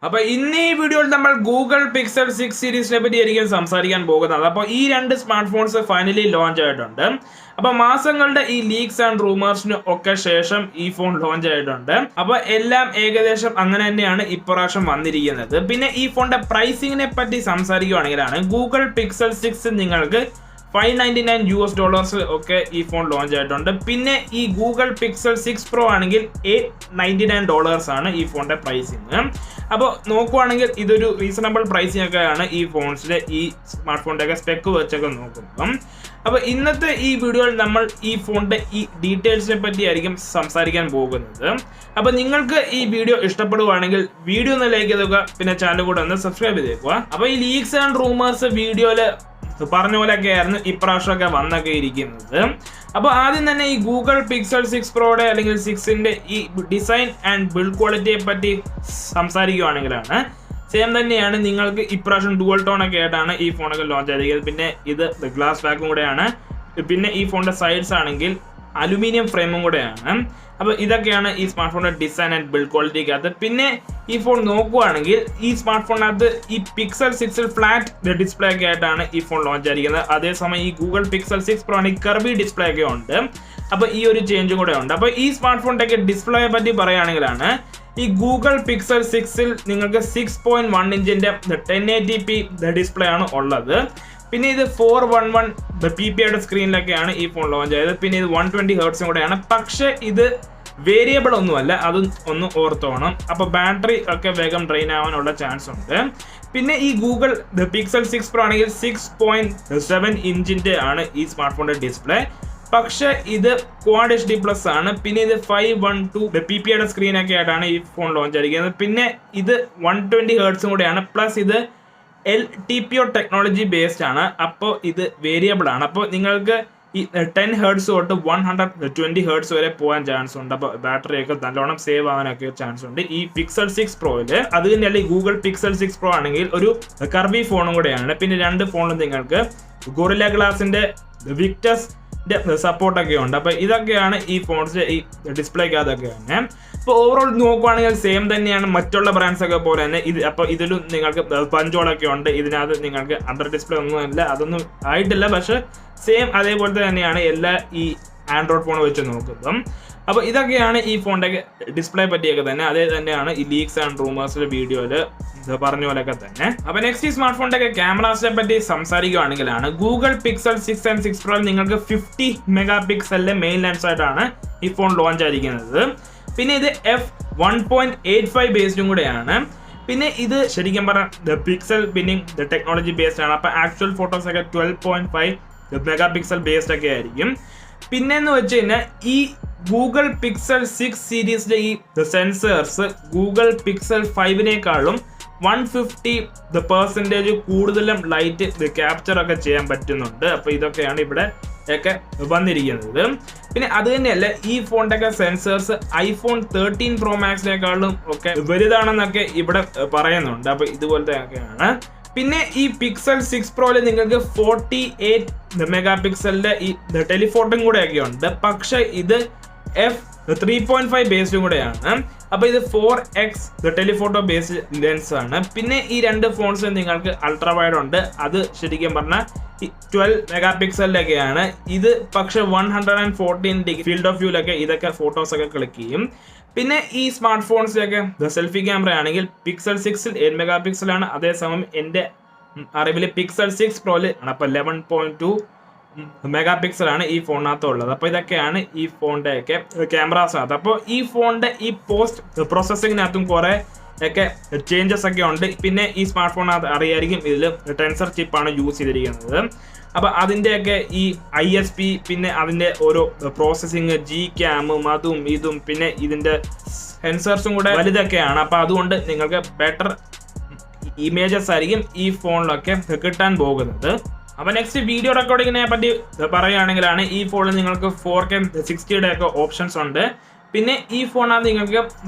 അപ്പോൾ ഇന്ന് ഈ വീഡിയോയിൽ നമ്മൾ ഗൂഗിൾ പിക്സൽ 6 സീരീസിനെ പറ്റിയായിരിക്കും സംസാരിക്കാൻ പോകുന്നത്. അപ്പോൾ ഈ രണ്ട് സ്മാർട്ട് ഫോൺസ് ഫൈനലി ലോഞ്ച് ആയിട്ടുണ്ട്. അപ്പോൾ മാസങ്ങളുടെ ഈ ലീക്സ് ആൻഡ് റൂമേഴ്സിന് ഒക്കെ ശേഷം ഈ ഫോൺ ലോഞ്ച് ആയിട്ടുണ്ട്. അപ്പോൾ എല്ലാം ഏകദേശം അങ്ങനെ തന്നെയാണ് ഇപ്രാവശ്യം വന്നിരിക്കുന്നത്. പിന്നെ ഈ ഫോണിന്റെ പ്രൈസിങ്ങിനെ പറ്റി സംസാരിക്കുകയാണെങ്കിലാണ് ഗൂഗിൾ പിക്സൽ 6 നിങ്ങൾക്ക് $599 ഒക്കെ ഈ ഫോൺ ലോഞ്ച് ആയിട്ടുണ്ട്. പിന്നെ ഈ ഗൂഗിൾ പിക്സൽ 6 Pro ആണെങ്കിൽ $899 ആണ് ഈ ഫോണിന്റെ പ്രൈസിങ്. അപ്പോൾ നോക്കുവാണെങ്കിൽ ഇതൊരു റീസണബിൾ പ്രൈസിങ് ഒക്കെയാണ് ഈ ഫോൺസിലെ ഈ സ്മാർട്ട് ഫോണിന്റെ ഒക്കെ സ്പെക്ക് വെച്ചൊക്കെ നോക്കുമ്പം. അപ്പോൾ ഇന്നത്തെ ഈ വീഡിയോയിൽ നമ്മൾ ഈ ഫോണിന്റെ ഈ ഡീറ്റെയിൽസിനെ പറ്റിയായിരിക്കും സംസാരിക്കാൻ പോകുന്നത്. അപ്പോൾ നിങ്ങൾക്ക് ഈ വീഡിയോ ഇഷ്ടപ്പെടുവാണെങ്കിൽ വീഡിയോ ഒന്ന് ലൈക്ക് ചെയ്തുക, പിന്നെ ചാനൽ കൂടെ ഒന്ന് സബ്സ്ക്രൈബ് ചെയ്തേക്കുക. അപ്പോൾ ഈ ലീക്സ് ആൻഡ് റൂമേഴ്സ് വീഡിയോയില് പറഞ്ഞ പോലെയൊക്കെ ആയിരുന്നു ഇപ്രാവശ്യമൊക്കെ വന്നൊക്കെ ഇരിക്കുന്നത്. അപ്പോൾ ആദ്യം തന്നെ ഈ ഗൂഗിൾ പിക്സൽ 6 Proയുടെ അല്ലെങ്കിൽ 6ന്റെ ഈ ഡിസൈൻ ആൻഡ് ബിൽഡ് ക്വാളിറ്റിയെ പറ്റി സംസാരിക്കുകയാണെങ്കിലാണ് സെയിം തന്നെയാണ്. നിങ്ങൾക്ക് ഇപ്രാവശ്യം ഡുവൽ ടോൺ ഒക്കെ ആയിട്ടാണ് ഈ ഫോണൊക്കെ ലോഞ്ച് ആയിരിക്കുന്നത്. പിന്നെ ഇത് ഗ്ലാസ് ബാക്കും കൂടെയാണ്. പിന്നെ ഈ ഫോണിന്റെ സൈഡ്സ് ആണെങ്കിൽ അലുമിനിയം ഫ്രെയിമും കൂടെയാണ്. അപ്പോൾ ഇതൊക്കെയാണ് ഈ സ്മാർട്ട് ഫോണിന്റെ ഡിസൈൻ ആൻഡ് ബിൽഡ് ക്വാളിറ്റിക്കകത്ത്. പിന്നെ ഈ ഫോൺ നോക്കുവാണെങ്കിൽ ഈ സ്മാർട്ട് ഫോണിനകത്ത് ഈ പിക്സൽ 6 ഫ്ലാറ്റ് ഡിസ്പ്ലേ ഒക്കെ ആയിട്ടാണ് ഈ ഫോൺ ലോഞ്ച് ആയിരിക്കുന്നത്. അതേസമയം ഈ ഗൂഗിൾ പിക്സൽ 6 Pro ആണെങ്കിൽ കർവി ഡിസ്പ്ലേ ഒക്കെ ഉണ്ട്. അപ്പോൾ ഈ ഒരു ചേഞ്ചും കൂടെ ഉണ്ട്. അപ്പോൾ ഈ സ്മാർട്ട് ഫോണിന്റെ ഒക്കെ ഡിസ്പ്ലേയെ പറ്റി പറയുകയാണെങ്കിലാണ് ഈ ഗൂഗിൾ പിക്സൽ 6ൽ നിങ്ങൾക്ക് 6.1 ഇഞ്ചിന്റെ 1080p ഡിസ്പ്ലേ ആണ് ഉള്ളത്. പിന്നെ ഇത് 411 ppi സ്ക്രീനിലൊക്കെയാണ് ഈ ഫോൺ ലോഞ്ച് ആയത്. പിന്നെ ഇത് 120 Hz കൂടെയാണ്. പക്ഷെ ഇത് വേരിയബിൾ ഒന്നുമല്ല, അത് ഒന്ന് ഓർത്തോണം. അപ്പോൾ ബാറ്ററി ഒക്കെ വേഗം ഡ്രെയിൻ ആവാനുള്ള ചാൻസ് ഉണ്ട്. പിന്നെ ഈ ഗൂഗിൾ പിക്സൽ 6 Pro ആണെങ്കിൽ 6.7 ഇഞ്ചിന്റെ ആണ് ഈ സ്മാർട്ട് ഫോണിന്റെ ഡിസ്പ്ലേ. പക്ഷെ ഇത് ക്വാഡ് HD+ ആണ്. പിന്നെ ഇത് 512 ppi സ്ക്രീനൊക്കെ ആയിട്ടാണ് ഈ ഫോൺ ലോഞ്ച് ആയിരിക്കുന്നത്. പിന്നെ ഇത് 120 Hz കൂടെയാണ്. പ്ലസ് ഇത് LTPO ടെക്നോളജി ബേസ്ഡ് ആണ്. അപ്പോൾ ഇത് വേരിയബിൾ ആണ്. അപ്പോൾ നിങ്ങൾക്ക് ഈ 10 Hz തൊട്ട് 120 Hz വരെ പോകാൻ ചാൻസ് ഉണ്ട്. അപ്പോൾ ബാറ്ററി ഒക്കെ നല്ലോണം സേവ് ആവാനൊക്കെ ചാൻസ് ഉണ്ട് ഈ പിക്സൽ 6 Proയിൽ. അത് തന്നെയല്ല ഈ ഗൂഗിൾ പിക്സൽ 6 Pro ആണെങ്കിൽ ഒരു കർവി ഫോണും കൂടെയാണ്. പിന്നെ രണ്ട് ഫോണിലും നിങ്ങൾക്ക് ഗൊറില്ല ഗ്ലാസിന്റെ വിക്ടസ് സപ്പോർട്ടൊക്കെ ഉണ്ട്. അപ്പോൾ ഇതൊക്കെയാണ് ഈ ഫോൺസിന്റെ ഈ ഡിസ്പ്ലേക്ക് അതൊക്കെയാണ്. അപ്പോൾ ഓവറോൾ നോക്കുവാണെങ്കിൽ സെയിം തന്നെയാണ് മറ്റുള്ള ബ്രാൻഡ്സ് ഒക്കെ പോലെ തന്നെ. അപ്പോൾ ഇതിലും നിങ്ങൾക്ക് പഞ്ചോളൊക്കെ ഉണ്ട്. ഇതിനകത്ത് നിങ്ങൾക്ക് അണ്ടർ ഡിസ്പ്ലേ ഒന്നുമല്ല, അതൊന്നും ആയിട്ടില്ല. പക്ഷെ സെയിം അതേപോലത്തെ തന്നെയാണ് എല്ലാ ഈ ആൻഡ്രോയിഡ് ഫോൺ വെച്ച് നോക്കുമ്പം. അപ്പോൾ ഇതൊക്കെയാണ് ഈ ഫോണിന്റെ ഡിസ്പ്ലേ പറ്റിയൊക്കെ തന്നെ. അതേ തന്നെയാണ് ഈ ലീക്സ് ആൻഡ് റൂമേഴ്സിന്റെ വീഡിയോയിൽ പറഞ്ഞ പോലെയൊക്കെ തന്നെ. അപ്പോൾ നെക്സ്റ്റ് ഈ സ്മാർട്ട് ഫോണിന്റെ ക്യാമറാസിനെ പറ്റി സംസാരിക്കുകയാണെങ്കിലാണ് ഗൂഗിൾ പിക്സൽ 6 and 6 Pro നിങ്ങൾക്ക് 50 MP മെയിൻ ലെൻസ് ആയിട്ടാണ് ഈ ഫോൺ ലോഞ്ച് ആയിരിക്കുന്നത്. പിന്നെ ഇത് f1.85 ബേസ്ഡും കൂടെയാണ്. പിന്നെ ഇത് ശരിക്കും പറഞ്ഞാൽ പിക്സൽ ബിന്നിങ് ടെക്നോളജി ബേസ്ഡ് ആണ്. അപ്പോൾ ആക്ച്വൽ ഫോട്ടോസ് ഒക്കെ 12.5 MP ബേസ്ഡ് ഒക്കെ ആയിരിക്കും. പിന്നെ എന്ന് വെച്ച് കഴിഞ്ഞാൽ ഈ ഗൂഗിൾ പിക്സൽ 6 സീരീസിലെ ഈ സെൻസേഴ്സ് ഗൂഗിൾ പിക്സൽ 5നേക്കാളും 150% കൂടുതലും ലൈറ്റ് ക്യാപ്ചർ ഒക്കെ ചെയ്യാൻ പറ്റുന്നുണ്ട്. അപ്പോൾ ഇതൊക്കെയാണ് ഇവിടെ ഒക്കെ വന്നിരിക്കുന്നത്. പിന്നെ അത് തന്നെയല്ല ഈ ഫോണിന്റെ ഒക്കെ സെൻസേഴ്സ് iPhone 13 Pro Maxനേക്കാളും ഒക്കെ വലുതാണെന്നൊക്കെ ഇവിടെ പറയുന്നുണ്ട്. അപ്പോൾ ഇതുപോലത്തെ ഒക്കെയാണ്. പിന്നെ ഈ പിക്സൽ 6 Proയിൽ നിങ്ങൾക്ക് 48 MP ഈ ടെലിഫോട്ടോയും കൂടെ ഒക്കെ ഉണ്ട്. പക്ഷെ ഇത് f3.5 ബേസ്ഡും കൂടെയാണ്. അപ്പോൾ ഇത് 4x ടെലിഫോട്ടോ ബേസ്ഡ് ലെൻസ് ആണ്. പിന്നെ ഈ രണ്ട് ഫോൺസ് നിങ്ങൾക്ക് അൾട്രാ വൈഡ് ഉണ്ട്. അത് ശരിക്കും പറഞ്ഞാൽ 12 MP ഇത് പക്ഷെ 114° ഫീൽഡ് ഓഫ് വ്യൂലൊക്കെ ഇതൊക്കെ ഫോട്ടോസ് ഒക്കെ ക്ലിക്ക് ചെയ്യും. പിന്നെ ഈ സ്മാർട്ട് ഫോൺസിലൊക്കെ സെൽഫി ക്യാമറ ആണെങ്കിൽ പിക്സൽ 6ൽ 8 MP ആണ്. അതേസമയം എൻ്റെ അറിവിൽ പിക്സൽ 6 Proയിൽ ആണ്. അപ്പോൾ 11.2 MP ആണ് ഈ ഫോണിനകത്ത് ഉള്ളത്. അപ്പോൾ ഇതൊക്കെയാണ് ഈ ഫോണിന്റെ ഒക്കെ ക്യാമറാസിനകത്ത്. അപ്പോൾ ഈ ഫോണിന്റെ ഈ പോസ്റ്റ് പ്രോസസ്സിങ്ങിനകത്തും കുറെ ഒക്കെ ചേഞ്ചസ് ഒക്കെ ഉണ്ട്. പിന്നെ ഈ സ്മാർട്ട് ഫോണിനകത്ത് അറിയായിരിക്കും ഇതിൽ ടെൻസർ ചിപ്പാണ് യൂസ് ചെയ്തിരിക്കുന്നത്. അപ്പോൾ അതിൻ്റെയൊക്കെ ഈ ISP പിന്നെ അതിൻ്റെ ഓരോ പ്രോസസ്സിങ് Gcam അതും ഇതും പിന്നെ ഇതിൻ്റെ സെൻസേഴ്സും കൂടെ വലുതൊക്കെയാണ്. അപ്പോൾ അതുകൊണ്ട് നിങ്ങൾക്ക് ബെറ്റർ ഇമേജസ് ആയിരിക്കും ഈ ഫോണിലൊക്കെ കിട്ടാൻ പോകുന്നത്. അപ്പോൾ നെക്സ്റ്റ് വീഡിയോ റെക്കോർഡിങ്ങിനെ പറ്റി പറയുകയാണെങ്കിലാണ് ഈ ഫോണിൽ നിങ്ങൾക്ക് 4K 60 ഒക്കെ ഓപ്ഷൻസ് ഉണ്ട്. പിന്നെ ഈ ഫോണിനകത്ത് നിങ്ങൾക്ക്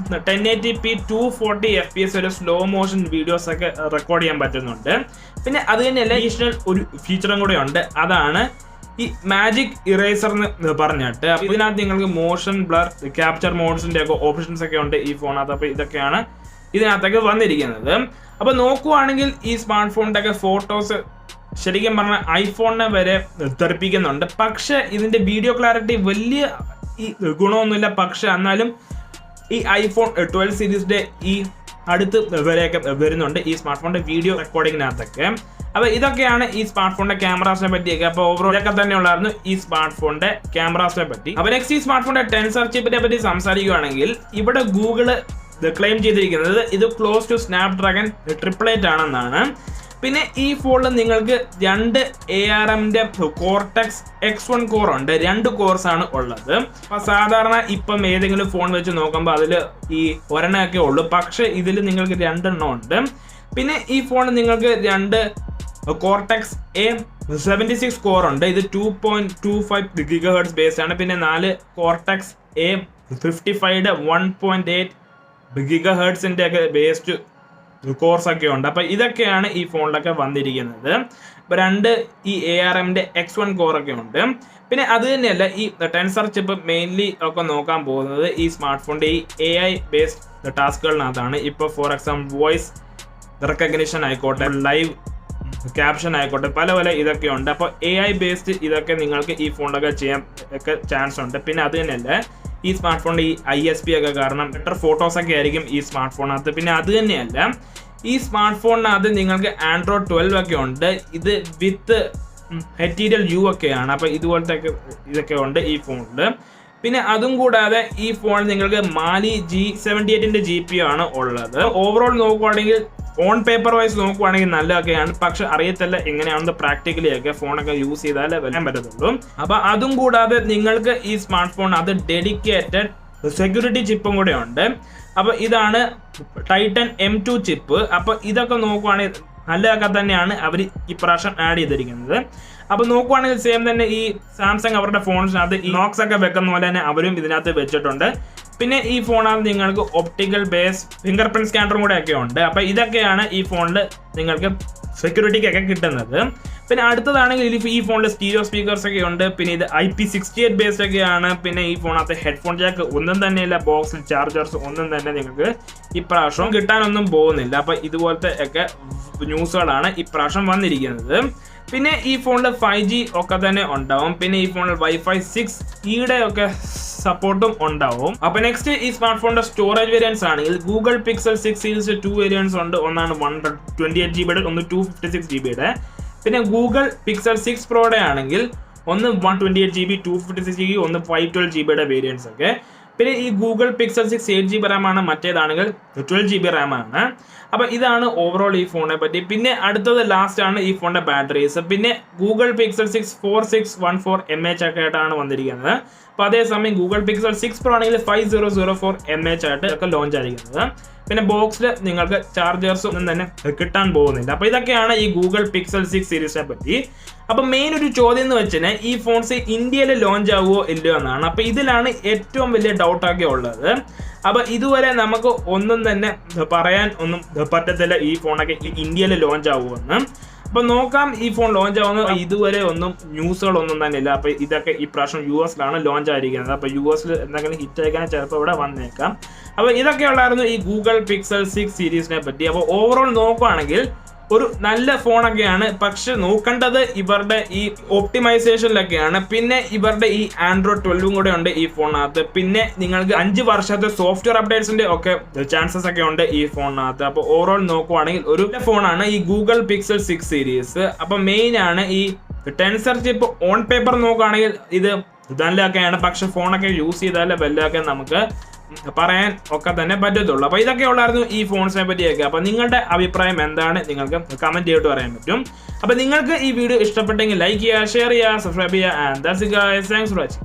1080p 240 FPS ഒരു സ്ലോ മോഷൻ വീഡിയോസ് ഒക്കെ റെക്കോർഡ് ചെയ്യാൻ പറ്റുന്നുണ്ട്. പിന്നെ അത് തന്നെയല്ല അഡീഷണൽ ഒരു ഫീച്ചറും കൂടെ ഉണ്ട്. അതാണ് ഈ മാജിക് ഇറേസർ എന്ന് പറഞ്ഞിട്ട്. അപ്പോൾ ഇതിനകത്ത് നിങ്ങൾക്ക് മോഷൻ ബ്ലർ ക്യാപ്ചർ മോഡ്സിന്റെ ഒക്കെ ഓപ്ഷൻസ് ഒക്കെ ഉണ്ട് ഈ ഫോണിനകത്ത്. അപ്പോൾ ഇതൊക്കെയാണ് ഇതിനകത്തൊക്കെ വന്നിരിക്കുന്നത്. അപ്പോൾ നോക്കുവാണെങ്കിൽ ഈ സ്മാർട്ട് ഫോണിൻ്റെ ഒക്കെ ഫോട്ടോസ് ശരിക്കും പറഞ്ഞാൽ ഐഫോണിനെ വരെ തെറിപ്പിക്കുന്നുണ്ട്. പക്ഷെ ഇതിൻ്റെ വീഡിയോ ക്ലാരിറ്റി വലിയ ഈ ഗുണമൊന്നുമില്ല. പക്ഷെ എന്നാലും ഈ ഐഫോൺ 12 സീരീസിൻ്റെ ഈ അടുത്ത് വരെയൊക്കെ വരുന്നുണ്ട് ഈ സ്മാർട്ട് ഫോണിൻ്റെ വീഡിയോ റെക്കോർഡിങ്ങിനകത്തൊക്കെ. അപ്പോൾ ഇതൊക്കെയാണ് ഈ സ്മാർട്ട് ഫോണിന്റെ ക്യാമറാസിനെ പറ്റിയൊക്കെ. അപ്പോൾ ഓവറോൾ ഇതൊക്കെ തന്നെ ഉള്ളായിരുന്നു ഈ സ്മാർട്ട് ഫോണിന്റെ ക്യാമറാസിനെ പറ്റി. അപ്പോൾ നെക്സ്റ്റ് ഈ സ്മാർട്ട് ഫോണിന്റെ ടെൻസർ ചിപ്പിനെ പറ്റി സംസാരിക്കുകയാണെങ്കിൽ ഇവിടെ ഗൂഗിള് ക്ലെയിം ചെയ്തിരിക്കുന്നത് ഇത് ക്ലോസ് ടു സ്നാപ്ഡ്രാഗൺ 888 ആണെന്നാണ്. പിന്നെ ഈ ഫോണിൽ നിങ്ങൾക്ക് 2 ARMന്റെ കോർടെക്സ് X1 കോർ ഉണ്ട്. 2 കോർസ് ആണ് ഉള്ളത്. അപ്പൊ സാധാരണ ഇപ്പം ഏതെങ്കിലും ഫോൺ വെച്ച് നോക്കുമ്പോൾ അതിൽ ഈ ഒരെണ്ണമൊക്കെ ഉള്ളൂ. പക്ഷെ ഇതിൽ നിങ്ങൾക്ക് 2 എണ്ണം ഉണ്ട്. പിന്നെ ഈ ഫോണിൽ നിങ്ങൾക്ക് 2 കോർടെക്സ് A76 കോർ ഉണ്ട്. ഇത് 2.25 GHz ബേസ്ഡ് ആണ്. പിന്നെ 4 കോർടെക്സ് A55 1.8 GHz ഒക്കെ ബേസ്ഡ് കോഴ്സ് ഒക്കെ ഉണ്ട്. അപ്പൊ ഇതൊക്കെയാണ് ഈ ഫോണിലൊക്കെ വന്നിരിക്കുന്നത്. ഇപ്പൊ 2 ഈ ARMന്റെ X1 കോറൊക്കെ ഉണ്ട്. പിന്നെ അത് തന്നെയല്ല ഈ ടെൻസർ ചിപ്പ് മെയിൻലി ഒക്കെ നോക്കാൻ പോകുന്നത് ഈ സ്മാർട്ട് ഫോണിന്റെ ഈ AI ബേസ്ഡ് ടാസ്കുകളിനകത്താണ്. ഇപ്പൊ ഫോർ എക്സാമ്പിൾ വോയിസ് റെക്കഗ്നിഷൻ ആയിക്കോട്ടെ, ലൈവ് ക്യാപ്ഷൻ ആയിക്കോട്ടെ, പല ഇതൊക്കെ ഉണ്ട്. അപ്പോൾ AI ബേസ്ഡ് ഇതൊക്കെ നിങ്ങൾക്ക് ഈ ഫോണിലൊക്കെ ചെയ്യാൻ ഒക്കെ ചാൻസ് ഉണ്ട്. പിന്നെ അത് തന്നെയല്ല ഈ സ്മാർട്ട് ഫോണിന്റെ ഈ ISP ഒക്കെ കാരണം ബെറ്റർ ഫോട്ടോസ് ഒക്കെ ആയിരിക്കും ഈ സ്മാർട്ട് ഫോണിനകത്ത്. പിന്നെ അത് തന്നെയല്ല ഈ സ്മാർട്ട് ഫോണിനകത്ത് നിങ്ങൾക്ക് Android 12 ഒക്കെ ഉണ്ട്. ഇത് വിത്ത് മെറ്റീരിയൽ U ഒക്കെയാണ്. അപ്പോൾ ഇതുപോലത്തെ ഇതൊക്കെ ഉണ്ട് ഈ ഫോണിൽ. പിന്നെ അതും കൂടാതെ ഈ ഫോണിൽ നിങ്ങൾക്ക് മാലി G78ന്റെ GPU ആണ് ഉള്ളത്. ഓവറോൾ നോക്കുവാണെങ്കിൽ ഓൺ പേപ്പർ വൈസ് നോക്കുവാണെങ്കിൽ നല്ലതൊക്കെയാണ്. പക്ഷെ അറിയത്തില്ല എങ്ങനെയാണെന്ന് പ്രാക്ടിക്കലി ഒക്കെ ഫോണൊക്കെ യൂസ് ചെയ്താലേ വരാൻ പറ്റത്തുള്ളൂ. അപ്പൊ അതും കൂടാതെ നിങ്ങൾക്ക് ഈ സ്മാർട്ട് ഫോൺ അത് ഡെഡിക്കേറ്റഡ് സെക്യൂരിറ്റി ചിപ്പും കൂടെ ഉണ്ട്. അപ്പൊ ഇതാണ് ടൈറ്റൻ M2 ചിപ്പ്. അപ്പൊ ഇതൊക്കെ നോക്കുവാണെങ്കിൽ നല്ലതൊക്കെ തന്നെയാണ് അവർ ഇപ്രാവശ്യം ആഡ് ചെയ്തിരിക്കുന്നത്. അപ്പൊ നോക്കുവാണെങ്കിൽ സെയിം തന്നെ ഈ സാംസങ് അവരുടെ ഫോൺസിനകത്ത് ഈ നോക്സ് ഒക്കെ വെക്കുന്ന പോലെ തന്നെ അവരും ഇതിനകത്ത് വെച്ചിട്ടുണ്ട്. പിന്നെ ഈ ഫോണാണ് നിങ്ങൾക്ക് ഒപ്റ്റിക്കൽ ബേസ് ഫിംഗർ പ്രിന്റ് സ്കാനറും കൂടെ ഒക്കെ ഉണ്ട്. അപ്പൊ ഇതൊക്കെയാണ് ഈ ഫോണിൽ നിങ്ങൾക്ക് സെക്യൂരിറ്റിക്കൊക്കെ കിട്ടുന്നത്. പിന്നെ അടുത്തതാണെങ്കിൽ ഈ ഫോണിൽ സ്റ്റീരിയോ സ്പീക്കേഴ്സ് ഒക്കെ ഉണ്ട്. പിന്നെ ഇത് IP68 ബേസ്ഡ് ഒക്കെയാണ്. പിന്നെ ഈ ഫോണകത്ത് ഹെഡ്ഫോൺ ജാക്ക് ഒന്നും തന്നെയില്ല. ബോക്സിൽ ചാർജേഴ്സ് ഒന്നും തന്നെ നിങ്ങൾക്ക് ഇപ്രാവശ്യം കിട്ടാനൊന്നും പോകുന്നില്ല. അപ്പൊ ഇതുപോലത്തെ ഒക്കെ ന്യൂസുകളാണ് ഇപ്രാവശ്യം വന്നിരിക്കുന്നത്. പിന്നെ ഈ ഫോണിൽ 5G ഒക്കെ തന്നെ ഉണ്ടാവും. പിന്നെ ഈ ഫോണിൽ Wi-Fi 6 ഒക്കെ സപ്പോർട്ടും ഉണ്ടാവും. അപ്പൊ നെക്സ്റ്റ് ഈ സ്മാർട്ട് ഫോണിന്റെ സ്റ്റോറേജ് വേരിയൻസ് ആണെങ്കിൽ ഗൂഗിൾ പിക്സൽ 6 സീരീസ് 2 വേരിയൻസ് ഉണ്ട്. ഒന്നാണ് 128 GB, ഒന്ന് 256 GB. പിന്നെ ഗൂഗിൾ പിക്സൽ 6 പ്രോയുടെ ആണെങ്കിൽ ഒന്ന് 128 GB, 256 GB, ഒന്ന് 512 GB വേരിയൻസ് ഒക്കെ. പിന്നെ ഈ ഗൂഗിൾ പിക്സൽ 6 8 GB റാം ആണ്. മറ്റേതാണെങ്കിൽ 12 GB റാം ആണ്. അപ്പൊ ഇതാണ് ഓവറോൾ ഈ ഫോണിനെ പറ്റി. പിന്നെ അടുത്തത് ലാസ്റ്റ് ആണ് ഈ ഫോണിന്റെ ബാറ്ററീസ്. പിന്നെ ഗൂഗിൾ പിക്സൽ 6 4614 mAh ഒക്കെ ആയിട്ടാണ് വന്നിരിക്കുന്നത്. അപ്പൊ അതേസമയം ഗൂഗിൾ പിക്സൽ 6 പ്രോ ആണെങ്കിൽ 5004 mAh ആയിട്ട് ഒക്കെ ലോഞ്ച് ആയിരിക്കുന്നത്. പിന്നെ ബോക്സിൽ നിങ്ങൾക്ക് ചാർജേഴ്സ് ഒന്നും തന്നെ കിട്ടാൻ പോകുന്നില്ല. അപ്പൊ ഇതൊക്കെയാണ് ഈ ഗൂഗിൾ പിക്സൽ 6 സീരീസിനെ പറ്റി. അപ്പൊ മെയിൻ ഒരു ചോദ്യം എന്ന് വെച്ചാൽ ഈ ഫോൺസ് ഇന്ത്യയിൽ ലോഞ്ച് ആവുമോ ഇല്ലയോ എന്നാണ്. അപ്പൊ ഇതിലാണ് ഏറ്റവും വലിയ ഡൗട്ടൊക്കെ ഉള്ളത്. അപ്പൊ ഇതുവരെ നമുക്ക് ഒന്നും തന്നെ പറയാൻ ഒന്നും പറ്റത്തില്ല ഈ ഫോണൊക്കെ ഇന്ത്യയിൽ ലോഞ്ച് ആവുമെന്ന്. അപ്പൊ നോക്കാം ഈ ഫോൺ ലോഞ്ച് ആവുന്ന. ഇതുവരെ ഒന്നും ന്യൂസുകളൊന്നും തന്നെ ഇല്ല. അപ്പൊ ഇതൊക്കെ ഈ പ്രാവശ്യം US-ലാണ് ലോഞ്ച് ആയിരിക്കുന്നത്. അപ്പൊ US-ൽ എന്തെങ്കിലും ഹിറ്റ് ആയിക്കാൻ ചിലപ്പോൾ ഇവിടെ വന്നേക്കാം. അപ്പൊ ഇതൊക്കെ ഉള്ളായിരുന്നു ഈ ഗൂഗിൾ പിക്സൽ 6 സീരീസിനെ പറ്റി. അപ്പൊ ഓവറോൾ നോക്കുവാണെങ്കിൽ ഒരു നല്ല ഫോണൊക്കെയാണ്. പക്ഷെ നോക്കേണ്ടത് ഇവരുടെ ഈ ഒപ്റ്റിമൈസേഷനിലൊക്കെയാണ്. പിന്നെ ഇവരുടെ ഈ Android 12 കൂടെ ഉണ്ട് ഈ ഫോണിനകത്ത്. പിന്നെ നിങ്ങൾക്ക് 5 വർഷത്തെ സോഫ്റ്റ്വെയർ അപ്ഡേറ്റ്സിന്റെ ഒക്കെ ചാൻസസ് ഒക്കെ ഉണ്ട് ഈ ഫോണിനകത്ത്. അപ്പൊ ഓവറോൾ നോക്കുവാണെങ്കിൽ ഒരു ഫോണാണ് ഈ ഗൂഗിൾ പിക്സൽ 6 സീരീസ്. അപ്പൊ മെയിൻ ആണ് ഈ ടെൻസർ ചിപ്പ്. ഓൺ പേപ്പർ നോക്കുകയാണെങ്കിൽ ഇത് നല്ലതൊക്കെയാണ്. പക്ഷെ ഫോണൊക്കെ യൂസ് ചെയ്താലേ വല്ലതൊക്കെ നമുക്ക് പറയാൻ ഒക്കെ തന്നെ പറ്റത്തുള്ളൂ. അപ്പൊ ഇതൊക്കെ ഉള്ളായിരുന്നു ഈ ഫോൺസിനെ പറ്റിയൊക്കെ. അപ്പൊ നിങ്ങളുടെ അഭിപ്രായം എന്താണ് നിങ്ങൾക്ക് കമന്റ് ചെയ്തിട്ട് പറയാൻ പറ്റും. അപ്പൊ നിങ്ങൾക്ക് ഈ വീഡിയോ ഇഷ്ടപ്പെട്ടെങ്കിൽ ലൈക്ക് ചെയ്യുക, ഷെയർ ചെയ്യുക, സബ്സ്ക്രൈബ് ചെയ്യുക. And that's it guys. Thanks for watching.